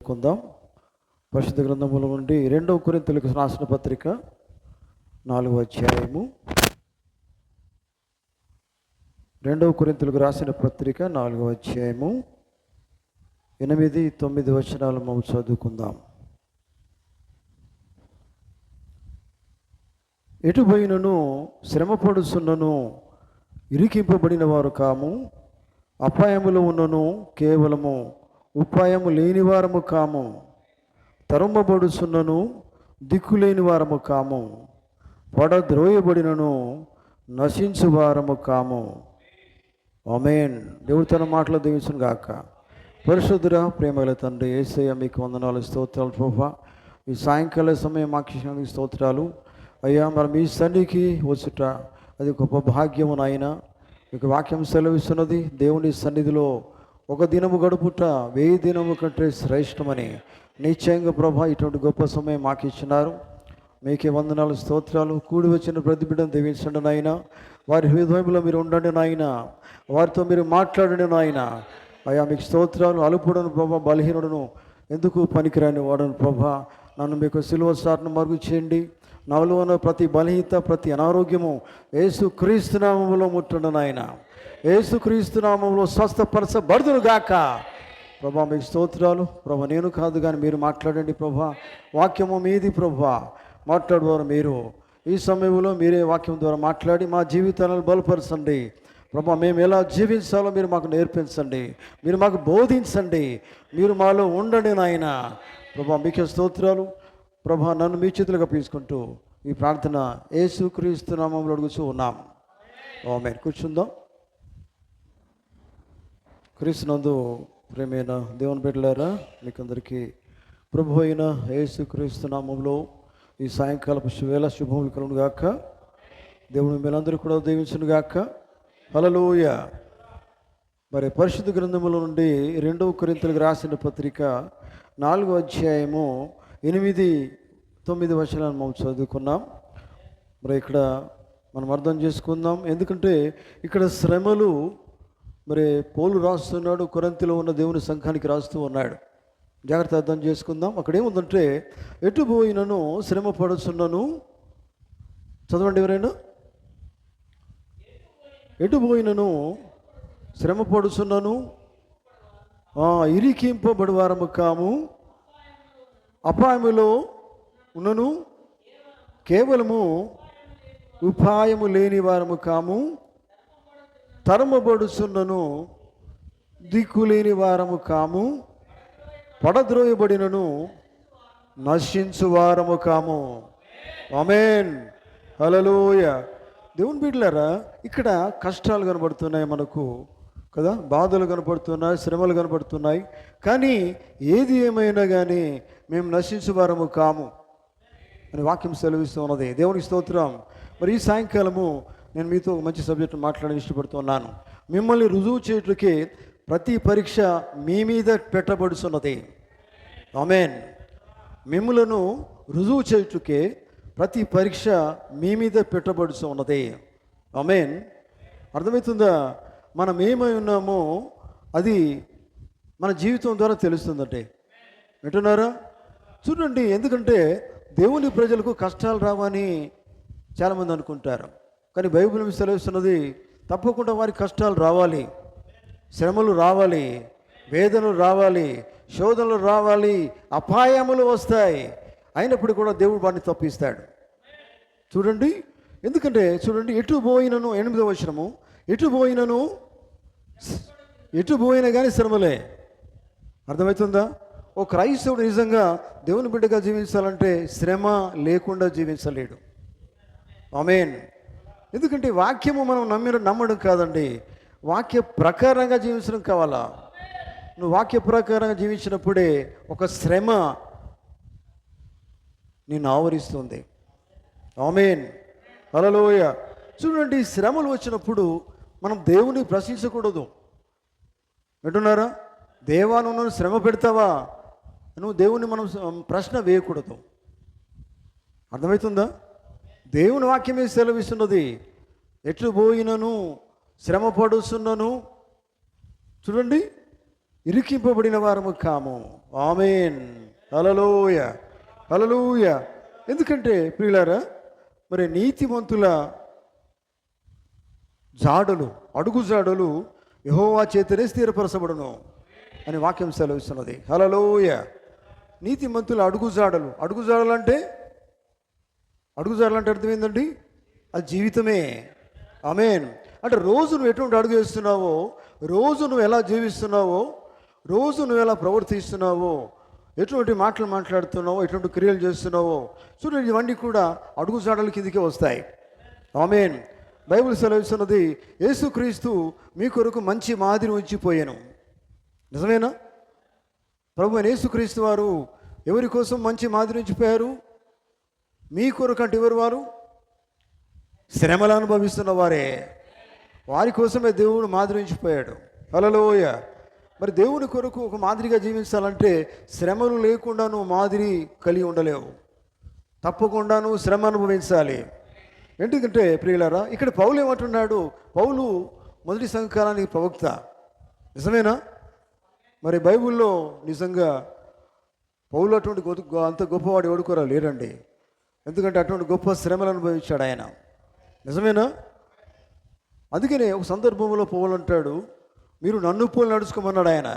చదువుకుందాం. పరిశుద్ధ గ్రంథముల నుండి 2 కొరింథీయులకు రాసిన పత్రిక 4వ అధ్యాయము. 2 కొరింథీయులకు రాసిన పత్రిక 4వ అధ్యాయము 8, 9 వచనాలు మనం చదువుకుందాం. ఎటు పోయినను శ్రమపడుచున్నను ఇరికింపబడిన వారు కాము, అపాయములో ఉన్నను కేవలము ఉపాయము లేని వారము కాము, తరుమబడుచున్నను దిక్కులేని వారము కాము, పడద్రోయబడినను నశించు వారము కాము. ఆమేన్. దేవుడు తన మాటలు దీవించును గాక. పరిశుద్ధుడా, ప్రేమగల తండ్రి యేసయ్య, మీకు వందనాలు, స్తోత్రాలు ప్రభువా. ఈ సాయంకాల సమయం మాకు స్తోత్రాలు అయ్యా. మరి మీ సన్నిధికి వచ్చుట అది గొప్ప భాగ్యము నాయన. మీకు వాక్యం సెలవిస్తున్నది, దేవుని సన్నిధిలో ఒక దినము గడుపుట 1000 దినము కంటే శ్రేష్టమని. నిశ్చయంగా ప్రభా, ఇటువంటి గొప్ప సమయం మాకు ఇచ్చినారు. మీకే వందనాలు, స్తోత్రాలు. కూడి వచ్చిన ప్రతి బిడ్డను దీవించండి నాయన. వారి హృదయంలో మీరు ఉండండి నాయన. వారితో మీరు మాట్లాడండి నాయన. అయ్యా మీకు స్తోత్రాలు. అలుపుడను ప్రభా, బలహీనుడును, ఎందుకు పనికిరాని వాడను ప్రభా, నన్ను మీకు సిలువ సాటును మరుగు చేయండి. నాలో ఉన్న ప్రతి బలహీనత, ప్రతి అనారోగ్యము యేసు క్రీస్తు నామములో ముట్టండి నాయన. యేసు క్రీస్తు నామములో స్వస్థపరచబడుదును గాక. ప్రభా మీకు స్తోత్రాలు. ప్రభా నేను కాదు కానీ మీరు మాట్లాడండి ప్రభా. వాక్యము మీది ప్రభా, మాట్లాడేవారు మీరు. ఈ సమయంలో మీరే వాక్యం ద్వారా మాట్లాడి మా జీవితాలను బలపరచండి ప్రభా. మేము ఎలా జీవించాలో మీరు మాకు నేర్పించండి, మీరు మాకు బోధించండి, మీరు మాలో ఉండండి నాయన. ప్రభా మీకే స్తోత్రాలు. ప్రభా నన్ను మీ చేతులుగా తీసుకుంటూ ఈ ప్రార్థన యేసు క్రీస్తు నామములో అడుగుచూ ఉన్నాం. ఆమేన్. కూర్చుందాం. క్రీస్తునందు ప్రేమైన దేవుని బిడ్డలారా, మీకందరికీ ప్రభు అయిన యేసు క్రీస్తు నామములో ఈ సాయంకాలపు వేళ శుభములు కలుగును గాక. దేవుని మీరందరూ కూడా దీవించును గాక. హల్లెలూయా. మరి పరిశుద్ధ గ్రంథముల నుండి 2 కొరింథీయులకు రాసిన పత్రిక 4వ అధ్యాయము 8, 9 వచనాలను మనం చదువుకున్నాం. మరి ఇక్కడ మనం అర్థం చేసుకుందాం. ఎందుకంటే ఇక్కడ శ్రమలు మరి పౌలు రాస్తున్నాడు, కొరింథీలో ఉన్న దేవుని సంఘానికి రాస్తూ ఉన్నాడు. జాగ్రత్త అర్థం చేసుకుందాం. అక్కడ ఏముందంటే, ఎటు పోయినను శ్రమ పడుచున్నను. చదవండి ఎవరైనా. ఎటు పోయినను శ్రమ పడుచున్నను, ఇరికింపబడి వారము కాము, అపాయములో ఉన్నను కేవలము ఉపాయము లేని వారము కాము, తరుమబడుచున్నను దిక్కులేని వారము కాము, పడద్రోయబడినను నశించు వారము కాము. ఆమేన్. హల్లెలూయా. దేవుని బిడ్డలారా, ఇక్కడ కష్టాలు కనబడుతున్నాయి మనకు కదా, బాధలు కనపడుతున్నాయి, శ్రమలు కనపడుతున్నాయి. కానీ ఏది ఏమైనా కానీ మేము నశించు వారము కాము అని వాక్యం సెలవిస్తూ ఉన్నది. దేవునికి స్తోత్రం. మరి ఈ సాయంకాలము నేను మీతో ఒక మంచి సబ్జెక్టు మాట్లాడని ఇష్టపడుతున్నాను. మిమ్మల్ని రుజువు చేయడానికి ప్రతి పరీక్ష మీ మీద పెట్టబడుతున్నది. ఆమేన్. మిమ్మలను రుజువు చేయడానికి ప్రతి పరీక్ష మీ మీద పెట్టబడుతూ ఉన్నది. ఆమేన్. అర్థమవుతుందా? మనం ఏమై ఉన్నామో అది మన జీవితం ద్వారా తెలుస్తుందంటే. వింటున్నారా? చూడండి, ఎందుకంటే దేవుని ప్రజలకు కష్టాలు రావని చాలామంది అనుకుంటారు. కానీ బైబిల్ సెలవిస్తున్నది, తప్పకుండా వారికి కష్టాలు రావాలి, శ్రమలు రావాలి, వేదనలు రావాలి, శోధనలు రావాలి, అపాయములు వస్తాయి. అయినప్పుడు కూడా దేవుడు వారిని తప్పిస్తాడు. చూడండి, ఎందుకంటే చూడండి, ఎటు పోయినను 8వ వచనము, ఎటు పోయినా కానీ శ్రమలే. అర్థమవుతుందా? ఓ క్రైస్తవుడు నిజంగా దేవుని బిడ్డగా జీవించాలంటే శ్రమ లేకుండా జీవించలేడు. ఆమేన్. ఎందుకంటే వాక్యము మనం నమ్మడం కాదండి, వాక్య ప్రకారంగా జీవించడం కావాలా. నువ్వు వాక్య ప్రకారంగా జీవించినప్పుడే ఒక శ్రమ నిన్ను ఆవరిస్తుంది. ఆమేన్. హల్లెలూయా. చూడండి, శ్రమలు వచ్చినప్పుడు మనం దేవుని ప్రశ్నించకూడదు. వింటున్నారా? దేవా నువ్వు శ్రమ పెడతావా, నువ్వు దేవుని మనం ప్రశ్న వేయకూడదు. అర్థమవుతుందా? దేవుని వాక్యమే సెలవిస్తున్నది, ఎట్లు పోయినను శ్రమ పడుచున్నను. చూడండి, ఇరికింపబడిన వారము కాము. ఆమేన్. హల్లెలూయ, హల్లెలూయ. ఎందుకంటే ప్రియులారా, మరి నీతిమంతుల జాడలు, అడుగు జాడలు యెహోవా చేతనే స్థిరపరచబడును అని వాక్యం సెలవిస్తున్నది. హల్లెలూయ. నీతిమంతుల అడుగుజాడలు. అడుగుజాడలు అంటే అర్థం ఏంటండి? అది జీవితమే. ఆమేన్. అంటే రోజు నువ్వు ఎటువంటి అడుగు వేస్తున్నావో, రోజు నువ్వు ఎలా జీవిస్తున్నావో, రోజు నువ్వు ఎలా ప్రవర్తిస్తున్నావో, ఎటువంటి మాటలు మాట్లాడుతున్నావో, ఎటువంటి క్రియలు చేస్తున్నావో చూడండి, ఇవన్నీ కూడా అడుగుజాడల కిందకే వస్తాయి. ఆమేన్. బైబిల్ సెలవిస్తున్నది, యేసుక్రీస్తు మీ కొరకు మంచి మాదిరి ఉంచిపోయాను. నిజమేనా? ప్రభు అయిన యేసుక్రీస్తు వారు ఎవరి కోసం మంచి మాదిరి ఉంచిపోయారు? మీ కొరకు. అంటే ఎవరు వారు? శ్రమలు అనుభవిస్తున్న వారే. వారి కోసమే దేవుడు మాదిరి ఉంచిపోయాడు. హల్లెలూయ. మరి దేవుని కొరకు ఒక మాదిరిగా జీవించాలంటే శ్రమలు లేకుండా నువ్వు మాదిరి కలిగి ఉండలేవు. తప్పకుండా నువ్వు శ్రమ అనుభవించాలి. ఎందుకంటే ప్రియులారా, ఇక్కడ పౌలు ఏమంటున్నాడు? పౌలు మొదటి సంఘకాలానికి ప్రవక్త. నిజమేనా? మరి బైబిల్లో నిజంగా పౌలు అటువంటి అంత గొప్పవాడు ఎవడుకోరా లేరండి. ఎందుకంటే అటువంటి గొప్ప శ్రమలు అనుభవించాడు ఆయన. నిజమేనా? అందుకనే ఒక సందర్భంలో పౌలు అంటాడు, మీరు నన్ను పోలి నడుచుకోమన్నాడు ఆయన.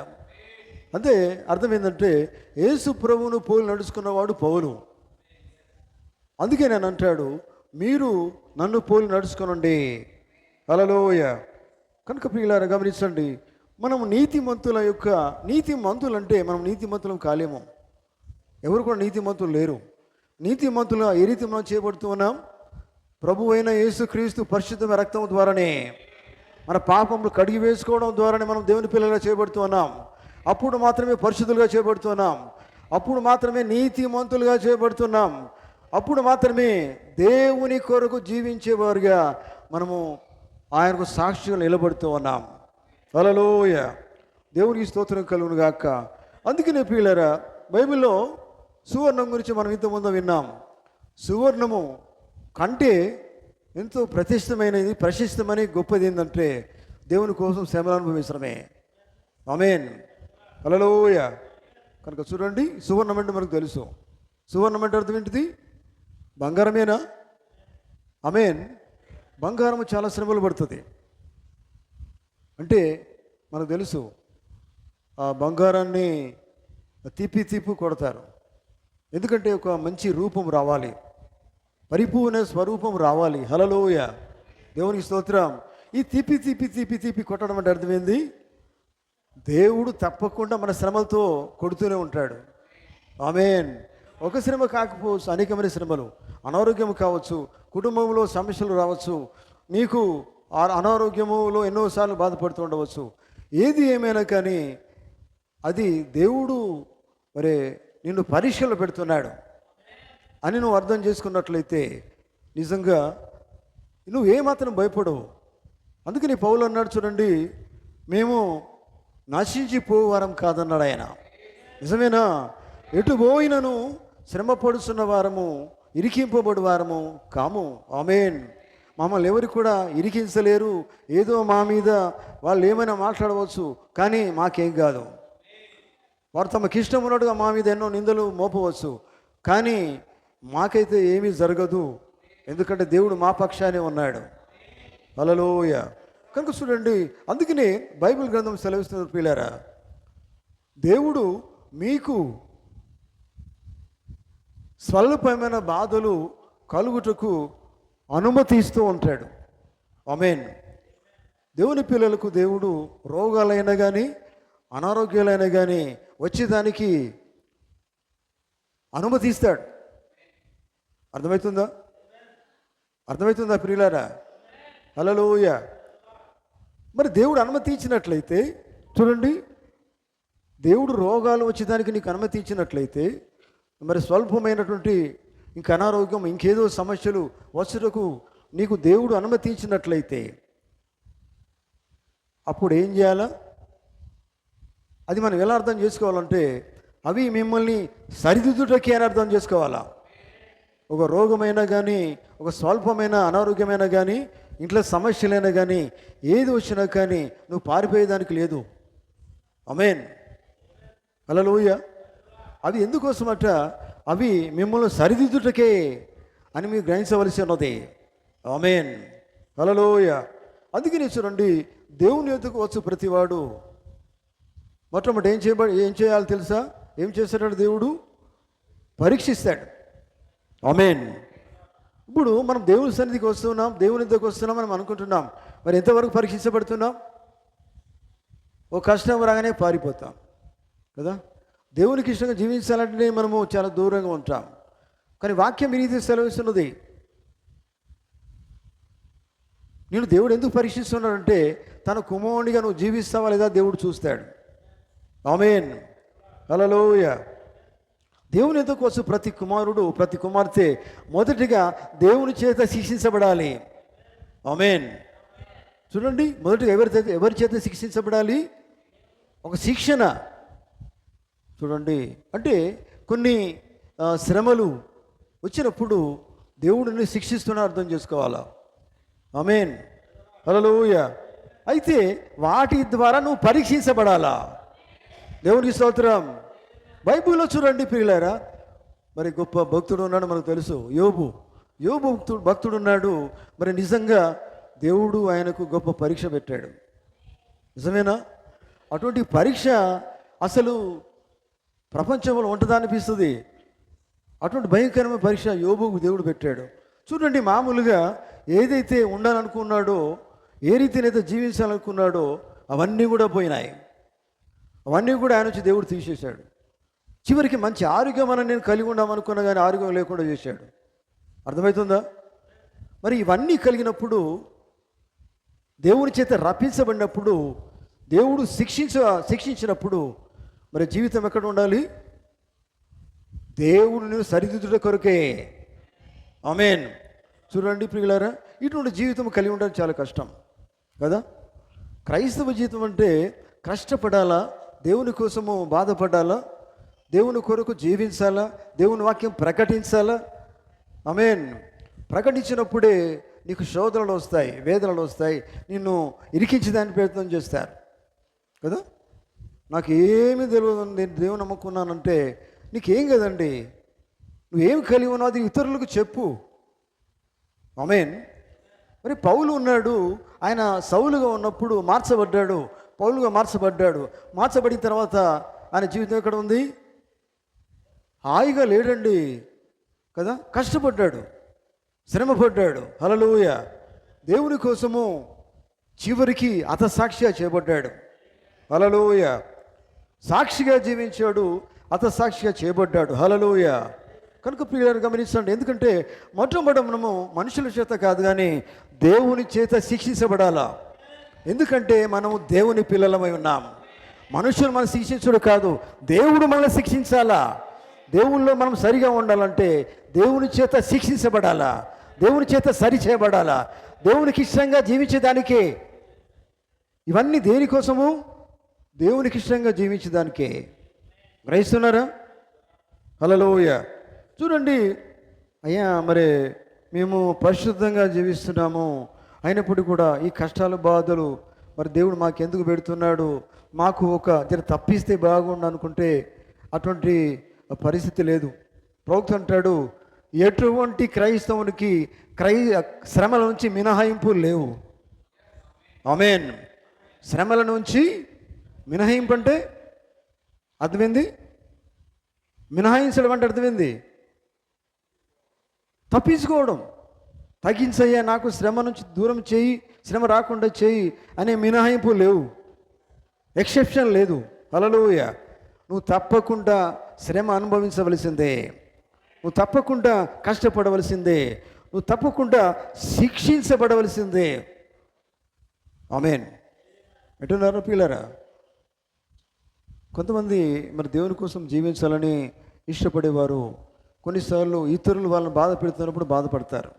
అంటే అర్థం ఏంటంటే యేసు ప్రభువును పోలి నడుచుకున్నవాడు పౌలు. అందుకే నేను అంటాడు, మీరు నన్ను పోలి నడుచుకోనండి. హల్లెలూయ. కనుక ప్రియులారా గమనించండి, మనం నీతిమంతులు అంటే మనం నీతిమంతులం కాలేము. ఎవరు కూడా నీతిమంతులు లేరు. నీతిమంతులు ఏ రీతి మనం చేయబడుతూ ఉన్నాం? ప్రభు అయిన యేసుక్రీస్తు పరిశుద్ధమైన రక్తం ద్వారానే, మన పాపములు కడిగి వేసుకోవడం ద్వారానే మనం దేవుని పిల్లలుగా చేయబడుతూ ఉన్నాం. అప్పుడు మాత్రమే పరిశుద్ధులుగా చేయబడుతున్నాం. అప్పుడు మాత్రమే నీతిమంతులుగా చేయబడుతున్నాం. అప్పుడు మాత్రమే దేవుని కొరకు జీవించేవారుగా మనము ఆయనకు సాక్షిగా నిలబడుతూ ఉన్నాం. హల్లెలూయ. దేవునికి స్తోత్రం కలుగును గాక. అందుకనే ప్రియులారా, బైబిల్లో సువర్ణం గురించి మనం ఇంతకుముందు విన్నాం. సువర్ణము కంటే ఎంతో ప్రశస్తమని గొప్పది ఏంటంటే దేవుని కోసం శ్రమలు అనుభవించడమే. ఆమేన్. హల్లెలూయ. కనుక చూడండి, సువర్ణం అంటే మనకు తెలుసు. సువర్ణం అంటే అర్థం ఏంటిది? బంగారమేనా? ఆమేన్. బంగారం చాలా శ్రమలు పడుతుంది. అంటే మనకు తెలుసు, ఆ బంగారాన్ని తిప్పి కొడతారు. ఎందుకంటే ఒక మంచి రూపం రావాలి, పరిపూర్ణ స్వరూపం రావాలి. హల్లెలూయ. దేవునికి స్తోత్రం. ఈ తిప్పి కొట్టడం అంటే అర్థమైంది, దేవుడు తప్పకుండా మన శ్రమలతో కొడుతూనే ఉంటాడు. ఆమేన్. ఒక శ్రమ కాకపోవచ్చు, అనేకమైన శ్రమలు. అనారోగ్యం కావచ్చు, కుటుంబంలో సమస్యలు రావచ్చు, నీకు అనారోగ్యములో ఎన్నోసార్లు బాధపడుతూ ఉండవచ్చు. ఏది ఏమైనా కానీ అది దేవుడు మరి నిన్ను పరీక్షలు పెడుతున్నాడు అని నువ్వు అర్థం చేసుకున్నట్లయితే నిజంగా నువ్వు ఏమాత్రం భయపడవు. అందుకని పౌలు అన్నాడు చూడండి, మేము నశించిపోవారం కాదన్నాడు ఆయన. నిజమేనా? ఎటు పోయినను శ్రమ పడుతున్న వారము, ఇరికింపబడి వారము కాము. ఆమేన్. మమ్మల్ని ఎవరు కూడా ఇరికించలేరు. ఏదో మా మీద వాళ్ళు ఏమైనా మాట్లాడవచ్చు, కానీ మాకేం కాదు. వారు తమకు ఇష్టం ఉన్నట్టుగా మా మీద ఎన్నో నిందలు మోపవచ్చు, కానీ మాకైతే ఏమీ జరగదు. ఎందుకంటే దేవుడు మా పక్షానే ఉన్నాడు. హల్లెలూయ. కనుక చూడండి, అందుకనే బైబిల్ గ్రంథం సెలవిస్తున్న ప్రియులారా, దేవుడు మీకు స్వల్పమైన బాధలు కలుగుటకు అనుమతి ఇస్తూ ఉంటాడు. ఆమేన్. దేవుని పిల్లలకు దేవుడు రోగాలైనా కానీ అనారోగ్యాలైనా కానీ వచ్చేదానికి అనుమతి ఇస్తాడు. అర్థమవుతుందా ప్రియులారా? హల్లెలూయ. మరి దేవుడు అనుమతి ఇచ్చినట్లయితే చూడండి, దేవుడు రోగాలు వచ్చేదానికి నీకు అనుమతి ఇచ్చినట్లయితే, మరి స్వల్పమైనటువంటి ఇంక అనారోగ్యం, ఇంకేదో సమస్యలు వచ్చుటకు నీకు దేవుడు అనుమతించినట్లయితే అప్పుడు ఏం చేయాలా? అది మనం ఎలా అర్థం చేసుకోవాలంటే, అవి మిమ్మల్ని సరిదిద్దుటకే అని అర్థం చేసుకోవాలా. ఒక రోగమైనా కానీ, ఒక స్వల్పమైన అనారోగ్యమైనా కానీ, ఇంట్లో సమస్యలైనా కానీ, ఏది వచ్చినా కానీ నువ్వు పారిపోయేదానికి లేదు. ఆమేన్. హల్లెలూయా. అవి ఎందుకోసమట? అవి మిమ్మల్ని సరిదిద్దుటకే అని మీరు గ్రహించవలసి ఉన్నది. ఆమేన్. హల్లెలూయా. అందుకని చూడండి, దేవుని యొద్దకు వచ్చు ప్రతివాడు మొట్టమొదటి ఏం చేయాలి తెలుసా? ఏం చేస్తాడు? దేవుడు పరీక్షిస్తాడు. ఆమేన్. ఇప్పుడు మనం దేవుని సన్నిధికి వస్తున్నాం, దేవుని దగ్గరకు వస్తున్నాం మనం అనుకుంటున్నాం. మరి ఎంతవరకు పరీక్షించబడుతున్నాం? ఓ కష్టం రాగానే పారిపోతాం కదా. దేవునికి ఇష్టంగా జీవించాలంటే మనము చాలా దూరంగా ఉంటాం. కానీ వాక్యం ఈ రీతి సెలవిస్తున్నది. నేను దేవుడు ఎందుకు పరీక్షిస్తున్నాడంటే తన కుమారునిగా నువ్వు జీవిస్తావా లేదా దేవుడు చూస్తాడు. ఆమేన్. హల్లెలూయా. దేవుని ఎందుకు వచ్చు ప్రతి కుమారుడు, ప్రతి కుమార్తె మొదటిగా దేవుని చేత శిక్షించబడాలి. ఆమేన్. చూడండి, మొదటిగా ఎవరి చేత శిక్షించబడాలి? ఒక శిక్షణ. చూడండి, అంటే కొన్ని శ్రమలు వచ్చినప్పుడు దేవుడిని శిక్షిస్తున్నా అర్థం చేసుకోవాలా. ఆమేన్. హల్లెలూయా. అయితే వాటి ద్వారా నువ్వు పరీక్షించబడాలా. దేవునికి స్తోత్రం. బైబిల్లో చూడండి ప్రియులారా, మరి గొప్ప భక్తుడు ఉన్నాడు, మనకు తెలుసు. యోబు భక్తుడు ఉన్నాడు. మరి నిజంగా దేవుడు ఆయనకు గొప్ప పరీక్ష పెట్టాడు. నిజమేనా? అటువంటి పరీక్ష అసలు ప్రపంచంలో ఉంటుందా అనిపిస్తుంది. అటువంటి భయంకరమైన పరీక్ష యోబుకు దేవుడు పెట్టాడు. చూడండి, మామూలుగా ఏదైతే ఉండాలనుకున్నాడో, ఏ రీతినైతే జీవించాలనుకున్నాడో అవన్నీ కూడా పోయినాయి. అవన్నీ కూడా ఆయన నుంచి దేవుడు తీసేశాడు. చివరికి మంచి ఆరోగ్యం అని నేను కలిగి ఉండామనుకున్నా కానీ ఆరోగ్యం లేకుండా చేశాడు. అర్థమవుతుందా? మరి ఇవన్నీ కలిగినప్పుడు, దేవుని చేత రప్పించబడినప్పుడు, దేవుడు శిక్షించినప్పుడు మరి జీవితం ఎక్కడ ఉండాలి? దేవుడిని సరిదిద్దుట కొరకే. ఆమేన్. చూడండి ప్రియులారా, ఇటువంటి జీవితం కలిగి ఉండడం చాలా కష్టం కదా. క్రైస్తవ జీవితం అంటే కష్టపడాలా, దేవుని కోసము బాధపడాలా, దేవుని కొరకు జీవించాలా, దేవుని వాక్యం ప్రకటించాలా. ఆమేన్. ప్రకటించినప్పుడే నీకు శోధనలు వస్తాయి, వేదనలు వస్తాయి, నిన్ను ఇరికించడానికి ప్రయత్నం చేస్తారు కదా. నాకు ఏమీ తెలియదు, నేను దేవుని నమ్ముకున్నానంటే నీకేం కదండి, నువ్వేం కలిగి ఉన్నావు అది ఇతరులకు చెప్పు. ఆమేన్. మరి పౌలు ఉన్నాడు, ఆయన సౌలుగా ఉన్నప్పుడు మార్చబడ్డాడు, పౌలుగా మార్చబడ్డాడు. మార్చబడిన తర్వాత ఆయన జీవితం ఎక్కడ ఉంది? హాయిగా లేడండి కదా. కష్టపడ్డాడు, శ్రమపడ్డాడు. హల్లెలూయా. దేవుని కోసము చివరికి హతసాక్షిగా చేయబడ్డాడు. హల్లెలూయా. సాక్షిగా జీవించాడు, హతసాక్షిగా చేయబడ్డాడు. హల్లెలూయా. కనుక ప్రియులను గమనించండి, ఎందుకంటే మొట్టమొదట మనము మనుషుల చేత కాదు కానీ దేవుని చేత శిక్షించబడాలా. ఎందుకంటే మనము దేవుని పిల్లలమై ఉన్నాం. మనుషులు మనం శిక్షించడు కాదు, దేవుడు మనల్ని శిక్షించాలా. దేవుల్లో మనం సరిగా ఉండాలంటే దేవుని చేత శిక్షించబడాలా, దేవుని చేత సరి చేయబడాలా, దేవునికి ఇష్టంగా జీవించేదానికే. ఇవన్నీ దేనికోసము? దేవునికి ఇష్టంగా జీవించేదానికే. గ్రహిస్తున్నారా? హల్లెలూయా. చూడండి, అయ్యా మరి మేము పరిశుద్ధంగా జీవిస్తున్నాము, అయినప్పుడు కూడా ఈ కష్టాలు బాధలు మరి దేవుడు మాకెందుకు పెడుతున్నాడు, మాకు ఒక జర తప్పిస్తే బాగుండు అనుకుంటే అటువంటి పరిస్థితి లేదు. ప్రవక్త అంటాడు, ఎటువంటి క్రైస్తవునికి శ్రమల నుంచి మినహాయింపు లేవు. ఆమేన్. శ్రమల నుంచి మినహాయింపు అంటే అర్థమైంది? మినహాయించడం అంటే అర్థమైంది? తప్పించుకోవడం. తగ్గించయ్యా, నాకు శ్రమ నుంచి దూరం చేయి, శ్రమ రాకుండా చేయి అనే మినహాయింపు లేవు, ఎక్సెప్షన్ లేదు. హల్లెలూయా. నువ్వు తప్పకుండా శ్రమ అనుభవించవలసిందే, నువ్వు తప్పకుండా కష్టపడవలసిందే, నువ్వు తప్పకుండా శిక్షించబడవలసిందే. ఆమేన్. ఎటున్నారా పిల్లరా? కొంతమంది మరి దేవుని కోసం జీవించాలని ఇష్టపడేవారు కొన్నిసార్లు ఇతరులు వాళ్ళని బాధ పెడుతున్నప్పుడు బాధపడతారు.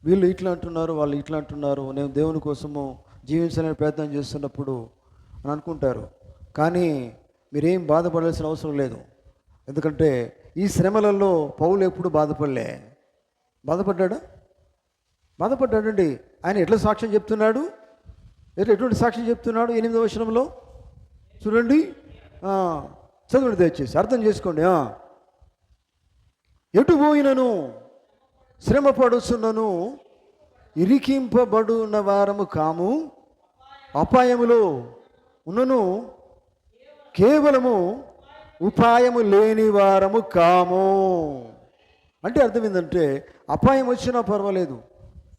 వీళ్ళు ఇట్లా అంటున్నారు, వాళ్ళు ఇట్లా అంటున్నారు, నేను దేవుని కోసము జీవించాలని ప్రయత్నం చేస్తున్నప్పుడు అని అనుకుంటారు. కానీ మీరేం బాధపడాల్సిన అవసరం లేదు. ఎందుకంటే ఈ శ్రమలలో పౌలు ఎప్పుడు బాధపడ్డాడండి. ఆయన ఎట్లా సాక్ష్యం చెప్తున్నాడు? ఎటువంటి సాక్ష్యం చెప్తున్నాడు? 8వ వచనంలో చూడండి, చదువుని దయచేసి అర్థం చేసుకోండి. ఎటు పోయినను శ్రమ పడుచున్నను ఇరికింపబడున్న వారము కాము, అపాయములో ఉన్నను కేవలము ఉపాయము లేని వారము కాము. అంటే అర్థం ఏంటంటే అపాయం వచ్చినా పర్వాలేదు,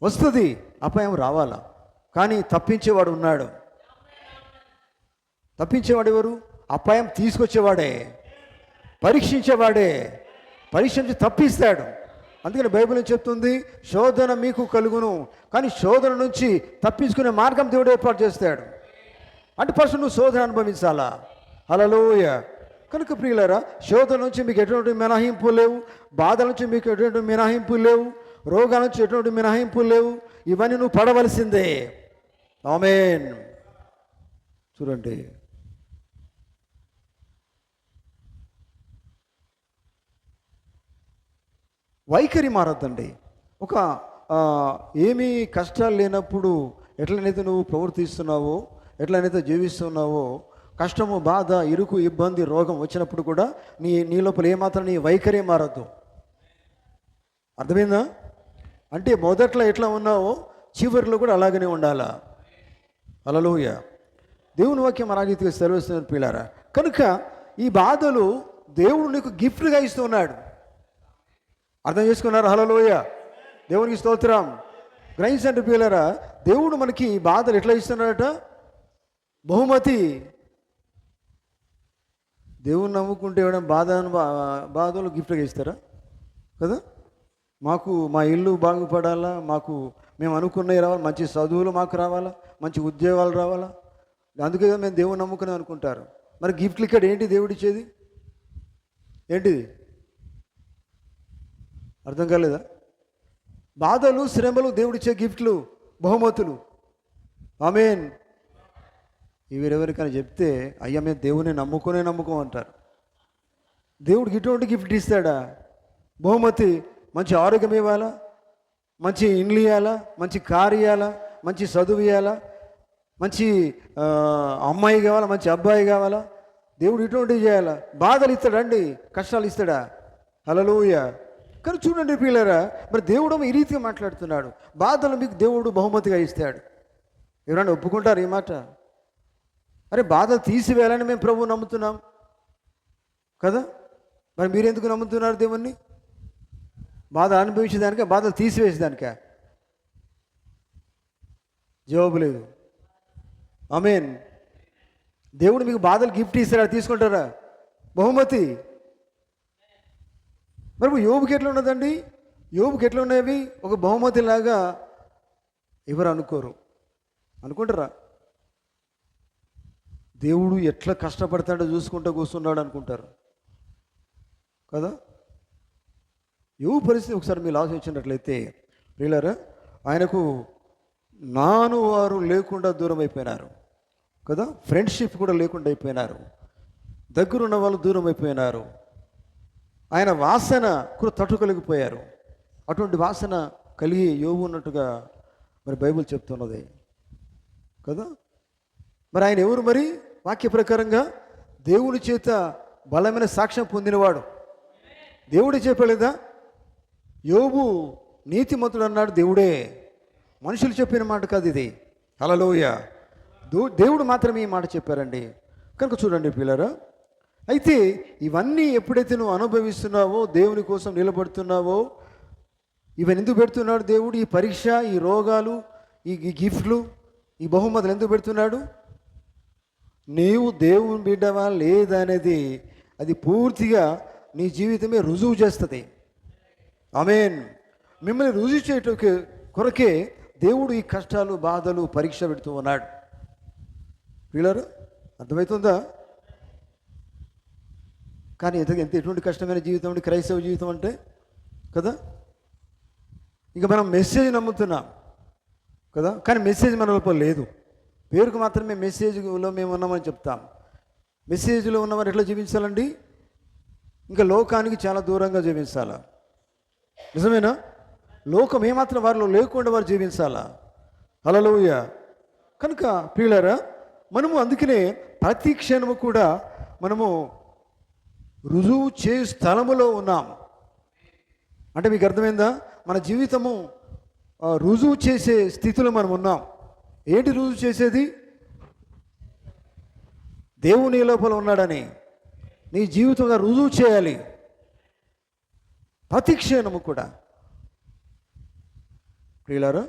వస్తుంది, అపాయం రావాలా, కానీ తప్పించేవాడు ఉన్నాడు. తప్పించేవాడు ఎవరు? అపాయం తీసుకొచ్చేవాడే, పరీక్షించేవాడే, పరీక్షించి తప్పిస్తాడు. అందుకని బైబిల్ చెప్తుంది, శోధన మీకు కలుగును, కానీ శోధన నుంచి తప్పించుకునే మార్గం దేవుడు ఏర్పాటు చేస్తాడు. అంటే ఫస్ట్ నువ్వు శోధన అనుభవించాలా. హల్లెలూయా. కనుక ప్రియులారా, శోధన నుంచి మీకు ఎటువంటి మినహాయింపు లేవు, బాధల నుంచి మీకు ఎటువంటి మినహాయింపు లేవు, రోగాల నుంచి ఎటువంటి మినహాయింపు లేవు. ఇవన్నీ నువ్వు పడవలసిందే. ఆమేన్. చూడండి, వైఖరి మారద్దండి. ఒక ఏమీ కష్టాలు లేనప్పుడు ఎట్లనైతే నువ్వు ప్రవర్తిస్తున్నావో, ఎట్లనైతే జీవిస్తున్నావో, కష్టము, బాధ, ఇరుకు, ఇబ్బంది, రోగం వచ్చినప్పుడు కూడా నీ లోపల ఏమాత్రం నీ వైఖరి మారద్దు. అర్థమైందా? అంటే మొదట్లో ఎట్లా ఉన్నావో చివరిలో కూడా అలాగనే ఉండాలా. హల్లెలూయా. దేవుని వాక్యం అలాగే సెలవిస్తున్నారు పిల్లారా. కనుక ఈ బాధలు దేవుడు నీకు గిఫ్ట్గా ఇస్తున్నాడు. అర్థం చేసుకున్నారు? హల్లెలూయా. దేవునికి స్తోత్రం. గ్రహించండి పిల్లారా, దేవుడు మనకి బాధలు ఎట్లా ఇస్తున్నాడట? బహుమతి. దేవుని నమ్ముకుంటే ఎవరైనా బాధలు గిఫ్ట్గా ఇస్తారా? కదా. మాకు మా ఇల్లు బాగుపడాలా, మాకు మేము అనుకున్నవి రావాలి, మంచి చదువులు మాకు రావాలా, మంచి ఉద్యోగాలు రావాలా, అందుకే మేము దేవుని నమ్ముకునే అనుకుంటారు. మరి గిఫ్ట్లు ఇక్కడ ఏంటి దేవుడు ఇచ్చేది? ఏంటిది? అర్థం కాలేదా? బాధలు, శ్రమలు దేవుడిచ్చే గిఫ్ట్లు, బహుమతులు. ఆమేన్. ఇవరెవరికైనా చెప్తే అయ్యా మేము దేవుని నమ్ముకోమంటారు. దేవుడికి ఇటువంటి గిఫ్ట్ ఇస్తాడా? బహుమతి. మంచి ఆరోగ్యం ఇవ్వాలా, మంచి ఇండ్లు ఇవ్వాలా, మంచి కారు ఇవ్వాలా, మంచి చదువు ఇవ్వాలా, మంచి అమ్మాయి కావాలా, మంచి అబ్బాయి కావాలా, దేవుడు ఇటువంటివి చేయాలా. బాధలు ఇస్తాడండి, కష్టాలు ఇస్తాడా? హల్లెలూయా. కానీ చూడండి పిల్లరా, మరి దేవుడు ఈ రీతిగా మాట్లాడుతున్నాడు. బాధలు మీకు దేవుడు బహుమతిగా ఇస్తాడు. ఎవరైనా ఒప్పుకుంటారు ఈ మాట? అరే బాధలు తీసివేయాలని మేము ప్రభువు నమ్ముతున్నాం కదా. మరి మీరెందుకు నమ్ముతున్నారు దేవుణ్ణి? బాధ అనుభవించేదానిక, బాధలు తీసివేసేదానిక? జవాబు లేదు. ఆమేన్. దేవుడు మీకు బాధలు గిఫ్ట్ ఇస్తారా? తీసుకుంటారా? బహుమతి. మరి యోబుకి ఎట్లా ఉన్నదండి? యోబుకి ఎట్లా ఉన్నవి? ఒక బహుమతి లాగా ఎవరు అనుకుంటారా? దేవుడు ఎట్లా కష్టపడతాడో చూసుకుంటూ కూర్చున్నాడు అనుకుంటారు కదా. యోబు పరిస్థితి ఒకసారి మీరు ఆలోచించినట్లయితే ప్రియులారా, ఆయనకు వారు లేకుండా దూరం అయిపోయినారు కదా. ఫ్రెండ్షిప్ కూడా లేకుండా అయిపోయినారు. దగ్గరున్న వాళ్ళు దూరం అయిపోయినారు. ఆయన వాసన కూడా తట్టుకోలేకపోయారు. అటువంటి వాసన కలిగి యోబు ఉన్నట్టుగా మరి బైబిల్ చెప్తున్నది కదా. మరి ఆయన ఎవరు? మరి వాక్య ప్రకారంగా దేవుని చేత బలమైన సాక్ష్యం పొందినవాడు. దేవుడే చెప్పలేదా? యోబు నీతిమంతుడు అన్నాడు దేవుడే. మనుషులు చెప్పిన మాట కాదు ఇది. హల్లెలూయా. దేవుడు మాత్రమే ఈ మాట చెప్పారండి. కనుక చూడండి పిల్లరా, అయితే ఇవన్నీ ఎప్పుడైతే నువ్వు అనుభవిస్తున్నావో, దేవుని కోసం నిలబడుతున్నావో, ఇవన్నీ ఎందుకు పెడుతున్నాడు దేవుడు? ఈ పరీక్ష, ఈ రోగాలు, ఈ గిఫ్ట్లు, ఈ బహుమతులు ఎందుకు పెడుతున్నాడు? నీవు దేవుని బిడ్డవా లేదనేది అది పూర్తిగా నీ జీవితమే రుజువు చేస్తుంది. ఆమేన్. మిమ్మల్ని రుజువు చేయటం కొరకే దేవుడు ఈ కష్టాలు, బాధలు, పరీక్ష పెడుతూ ఉన్నాడు. పిల్లలు అర్థమవుతుందా? కానీ ఎటువంటి కష్టమైన జీవితం అంటే క్రైస్తవ జీవితం అంటే కదా. ఇంకా మనం మెసేజ్ నమ్ముతున్నాం కదా, కానీ మెసేజ్ మన లోపల లేదు. పేరుకు మాత్రమే మెసేజ్లో మేము ఉన్నామని చెప్తాం. మెసేజ్లో ఉన్నవారు ఎట్లా జీవించాలండి? ఇంకా లోకానికి చాలా దూరంగా జీవించాలా. నిజమేనా? లోకం ఏమాత్రం వారిలో లేకుండా వారు జీవించాలా. హల్లెలూయా. కనుక ప్రియులారా, మనము అందుకనే ప్రతి క్షణము కూడా మనము రుజువు చేయు స్థలములో ఉన్నాం. అంటే మీకు అర్థమైందా? మన జీవితము రుజువు చేసే స్థితిలో మనం ఉన్నాం. ఏంటి రుజువు చేసేది? దేవుని లోపల ఉన్నాడని నీ జీవితంలో రుజువు చేయాలి ప్రతి క్షణము కూడా. ప్రియులారా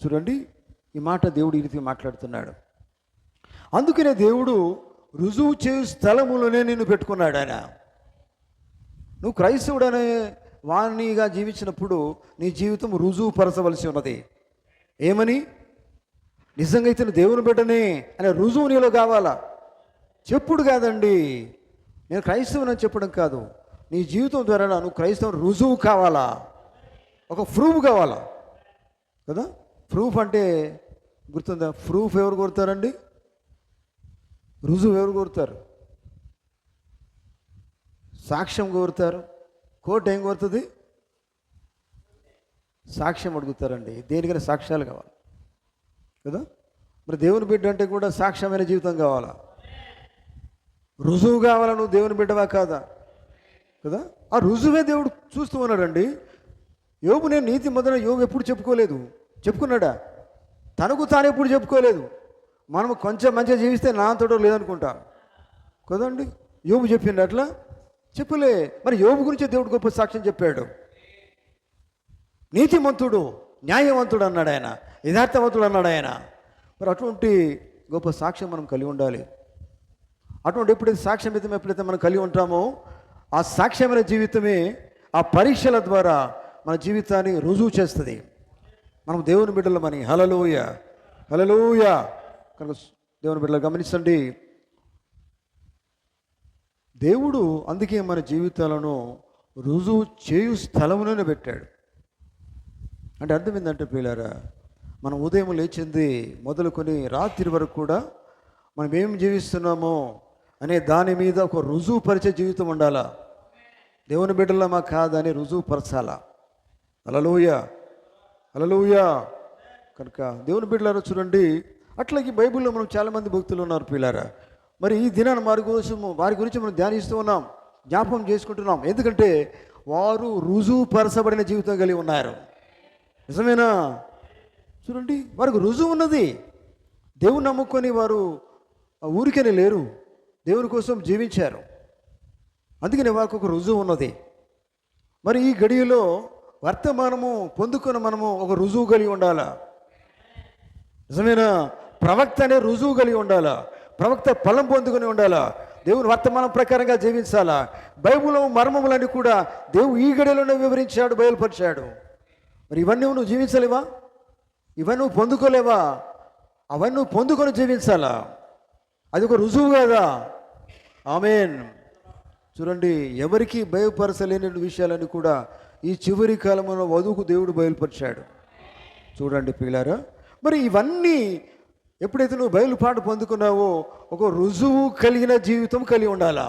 చూడండి, ఈ మాట దేవుడు ఈ రీతిగా మాట్లాడుతున్నాడు. అందుకనే దేవుడు రుజువు చేయు స్థలములోనే నిన్ను పెట్టుకున్నాడు. ఆయన నువ్వు క్రైస్తవుడనే వాణిగా జీవించినప్పుడు నీ జీవితం రుజువు పరచవలసి ఉన్నది. ఏమని? నిజంగా అయితే నువ్వు దేవుని బిడ్డనే అనే రుజువు నీలో కావాలా. చెప్పుడు కాదండి, నేను క్రైస్తవుని చెప్పడం కాదు. నీ జీవితం ద్వారా నువ్వు క్రైస్తవుని రుజువు కావాలా, ఒక ప్రూఫ్ కావాలా కదా. ప్రూఫ్ అంటే గుర్తుందా? ప్రూఫ్ ఎవరు కోరుతారండి? రుజువు ఎవరు కోరుతారు? సాక్ష్యం కోరుతారు. కోర్టు ఏం కోరుతుంది? సాక్ష్యం అడుగుతారండి. దేనికైనా సాక్ష్యాలు కావాలి కదా. మరి దేవుని బిడ్డ అంటే కూడా సాక్ష్యమైన జీవితం కావాలా, రుజువు కావాలా. నువ్వు దేవుని బిడ్డవా కాదా కదా. ఆ రుజువే దేవుడు చూస్తూ ఉన్నాడండి. యోబు నేను నీతి మొదల యోబు ఎప్పుడు చెప్పుకోలేదు. చెప్పుకున్నాడా? తనకు తాను ఎప్పుడు చెప్పుకోలేదు. మనం కొంచెం మంచిగా జీవిస్తే నాతోటో లేదనుకుంటాం కదండి. యోబు చెప్పిండు అట్లా చెప్పులే. మరి యోబు గురించి దేవుడు గొప్ప సాక్ష్యం చెప్పాడు. నీతిమంతుడు, న్యాయవంతుడు అన్నాడు ఆయన, యథార్థవంతుడు అన్నాడు ఆయన. మరి అటువంటి గొప్ప సాక్ష్యం మనం కలిగి ఉండాలి. అటువంటి ఎప్పుడైతే సాక్ష్యమితం ఎప్పుడైతే మనం కలిగి ఉంటామో ఆ సాక్ష్యమైన జీవితమే ఆ పరీక్షల ద్వారా మన జీవితాన్ని రుజువు చేస్తుంది. మనం దేవుని బిడ్డలమని. హల్లెలూయా, హల్లెలూయా. కనుక దేవుని బిడ్డలు గమనించండి, దేవుడు అందుకే మన జీవితాలను రుజువు చేయు స్థలములోనే పెట్టాడు. అంటే అర్థం ఏంటంటే ప్రియులారా, మనం ఉదయం లేచింది మొదలుకొని రాత్రి వరకు కూడా మనం ఏం జీవిస్తున్నామో అనే దాని మీద ఒక రుజువు పరిచే జీవితం ఉండాలా. దేవుని బిడ్డలమా కాదని రుజువు పరచాలా. హల్లెలూయా, హల్లెలూయా. కనుక దేవుని బిడ్డలారా చూడండి, అట్లాగే బైబిల్లో మనం చాలామంది భక్తులు ఉన్నారు పిల్లారా. మరి ఈ దినాన్ని వారి గురించి మనం ధ్యానిస్తూ ఉన్నాం, జ్ఞాపకం చేసుకుంటున్నాం. ఎందుకంటే వారు రుజువు పరచబడిన జీవితం కలిగి ఉన్నారు. నిజమేనా? చూడండి, వారికి రుజువు ఉన్నది. దేవుని నమ్ముకొని వారు ఊరికనే లేరు, దేవుని కోసం జీవించారు. అందుకని వారికి ఒక రుజువు ఉన్నది. మరి ఈ గడియలో వర్తమానము పొందుకున్న మనము ఒక రుజువు కలిగి ఉండాలా. నిజమేనా? ప్రవక్త అనే రుజువు కలిగి ఉండాలా. ప్రవక్త ఫలం పొందుకొని ఉండాలా. దేవుని వర్తమానం ప్రకారంగా జీవించాలా. బైబిల్లో మర్మములన్నీ కూడా దేవుడు ఈ గడియలోనే వివరించాడు, బయలుపరిచాడు. మరి ఇవన్నీ నువ్వు జీవించలేవా? ఇవన్నీ నువ్వు పొందుకోలేవా? అవన్నీ నువ్వు పొందుకొని జీవించాలా. అది ఒక రుజువు కదా. ఆమేన్. చూడండి, ఎవరికి బయలుపరచలేని విషయాలన్నీ కూడా ఈ చివరి కాలంలో వధువుకు దేవుడు బయలుపరిచాడు. చూడండి పిల్లారా, మరి ఇవన్నీ ఎప్పుడైతే నువ్వు బయలుపాటు పొందుకున్నావో ఒక రుజువు కలిగిన జీవితం కలిగి ఉండాలా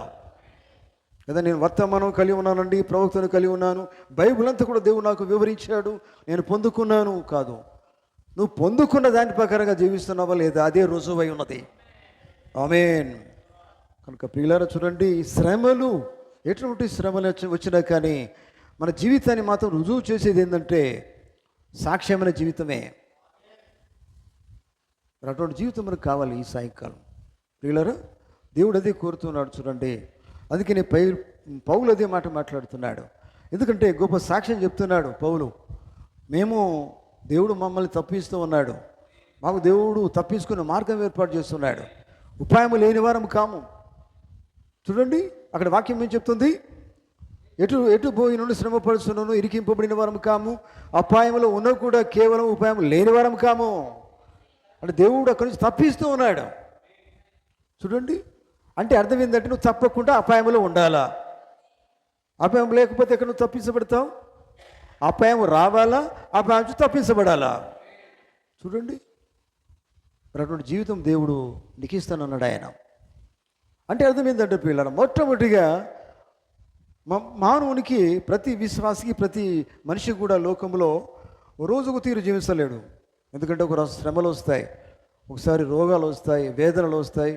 కదా. నేను వర్తమానం కలిగి ఉన్నానండి, ప్రవక్తను కలిగి ఉన్నాను, బైబిల్ అంతా కూడా దేవుడు నాకు వివరించాడు, నేను పొందుకున్నాను కాదు. నువ్వు పొందుకున్న దాని ప్రకారంగా జీవిస్తున్నావా లేదా, అదే రుజువై ఉన్నది. ఆమేన్. కనుక పిల్లారా చూడండి, శ్రమలు ఎటువంటి శ్రమలు వచ్చినా కానీ మన జీవితాన్ని మాత్రం రుజువు చేసేది ఏంటంటే సాక్ష్యమైన జీవితమే. అటువంటి జీవితం మనకు కావాలి ఈ సాయంకాలం. పిల్లారా దేవుడు అదే కోరుతున్నాడు. చూడండి, అందుకని పౌలు అదే మాట మాట్లాడుతున్నాడు. ఎందుకంటే గొప్ప సాక్ష్యం చెప్తున్నాడు పౌలు. మేము దేవుడు మమ్మల్ని తప్పిస్తూ ఉన్నాడు, మాకు దేవుడు తప్పించుకునే మార్గం ఏర్పాటు చేస్తున్నాడు, ఉపాయము లేని వారం కాము. చూడండి, అక్కడ వాక్యం ఏం చెప్తుంది? ఎటు పోయి నుండి శ్రమపడుతున్నాను, ఇరికింపబడిన వారం కాము, అపాయంలో ఉన్న కూడా కేవలం ఉపాయం లేని వారం కాము. అంటే దేవుడు అక్కడి నుంచి తప్పిస్తూ ఉన్నాడు. చూడండి, అంటే అర్థం ఏంటంటే నువ్వు తప్పకుండా అపాయంలో ఉండాలా. అపాయం లేకపోతే ఎక్కడ నువ్వు తప్పించబడతావు? అపాయం రావాలా, అపాయం నుంచి తప్పించబడాలా. చూడండి, అటువంటి జీవితం దేవుడు లిఖిస్తానన్నాడు ఆయన. అంటే అర్థం ఏంటంటే పిల్లలు, మొట్టమొదటిగా మానవునికి, ప్రతి విశ్వాసికి, ప్రతి మనిషి కూడా లోకంలో రోజుకు తీరు జీవించలేడు. ఎందుకంటే ఒక శ్రమలు వస్తాయి, ఒకసారి రోగాలు వస్తాయి, వేదనలు వస్తాయి,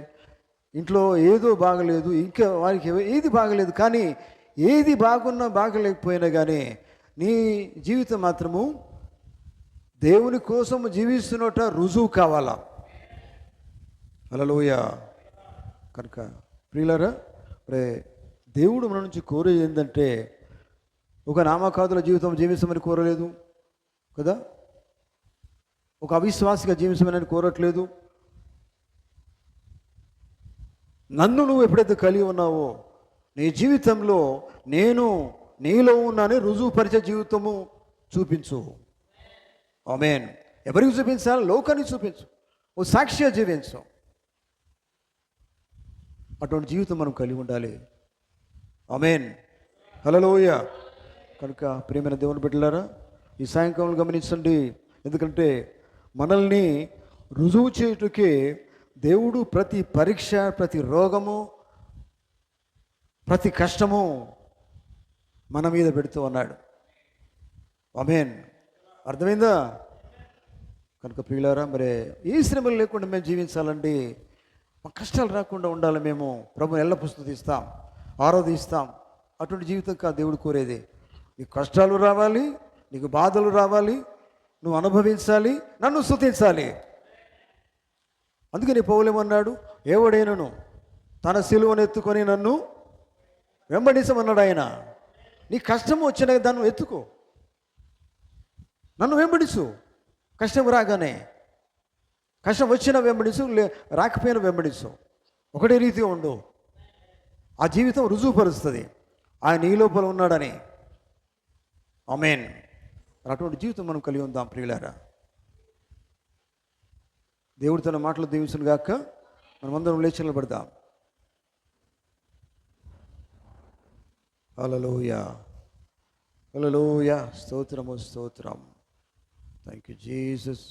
ఇంట్లో ఏదో బాగలేదు, ఇంకా వారికి ఏది బాగలేదు, కానీ ఏది బాగున్నా బాగలేకపోయినా కానీ నీ జీవితం మాత్రము దేవుని కోసం జీవిస్తున్నట రుజువు కావాలా. హల్లెలూయా. కనుక ప్రియులారా, రే దేవుడు మన నుంచి కోరేది ఏంటంటే ఒక నామకాదుల జీవితం జీవించమని కోరలేదు కదా, ఒక అవిశ్వాసిగా జీవించమని కోరట్లేదు. నన్ను నువ్వు ఎప్పుడైతే కలిగి ఉన్నావో నీ జీవితంలో నేను నీలో ఉన్నానని రుజువుపరిచే జీవితము చూపించు. ఆమేన్. ఎవరికి చూపించాలి? లోకానికి చూపించు. ఓ సాక్షిగా జీవించు. అటువంటి జీవితం మనం కలిగి ఉండాలి. ఆమేన్. హల్లెలూయా. కనుక ప్రియమైన దేవుని బిడ్డలారా, ఈ సాయంకాలం గమనించండి. ఎందుకంటే మనల్ని రుజువు చేయుటకే దేవుడు ప్రతి పరీక్ష, ప్రతి రోగము, ప్రతి కష్టము మన మీద పెడుతూ ఉన్నాడు. ఆమేన్. అర్థమైందా? కనుక ప్రియులారా, మరి ఏ శ్రమలు లేకుండా మేము జీవించాలండి, మా కష్టాలు రాకుండా ఉండాలి. మేము ప్రభుని ఎల్ల పుస్తుతిస్తాం, ఆరాధిస్తాం. అటువంటి జీవితం కాదు దేవుడు కోరేది. నీకు కష్టాలు రావాలి, నీకు బాధలు రావాలి, నువ్వు అనుభవించాలి, నన్ను స్తుతించాలి. అందుకని పౌలేమన్నాడు, ఎవడైనను తన సిలువను ఎత్తుకొని నన్ను వెంబడించమన్నాడు ఆయన. నీ కష్టం వచ్చిన దాన్ని ఎత్తుకో, నన్ను వెంబడించు. కష్టం రాగానే, కష్టం వచ్చినా వెంబడించు, రాకపోయినా వెంబడించు. ఒకటే రీతిగా ఉండు. ఆ జీవితం రుజువుపరుస్తుంది ఆయన నీ లోపల ఉన్నాడని. ఆమేన్. అటువంటి జీవితం మనం కలిగి ఉందాం ప్రియులారా. దేవుడు తన మాటలు దీవించును గాక. మనమందరం లేచి నిలబడదాం. హల్లెలూయా, హల్లెలూయా. స్తోత్రము, స్తోత్రం. Thank you Jesus.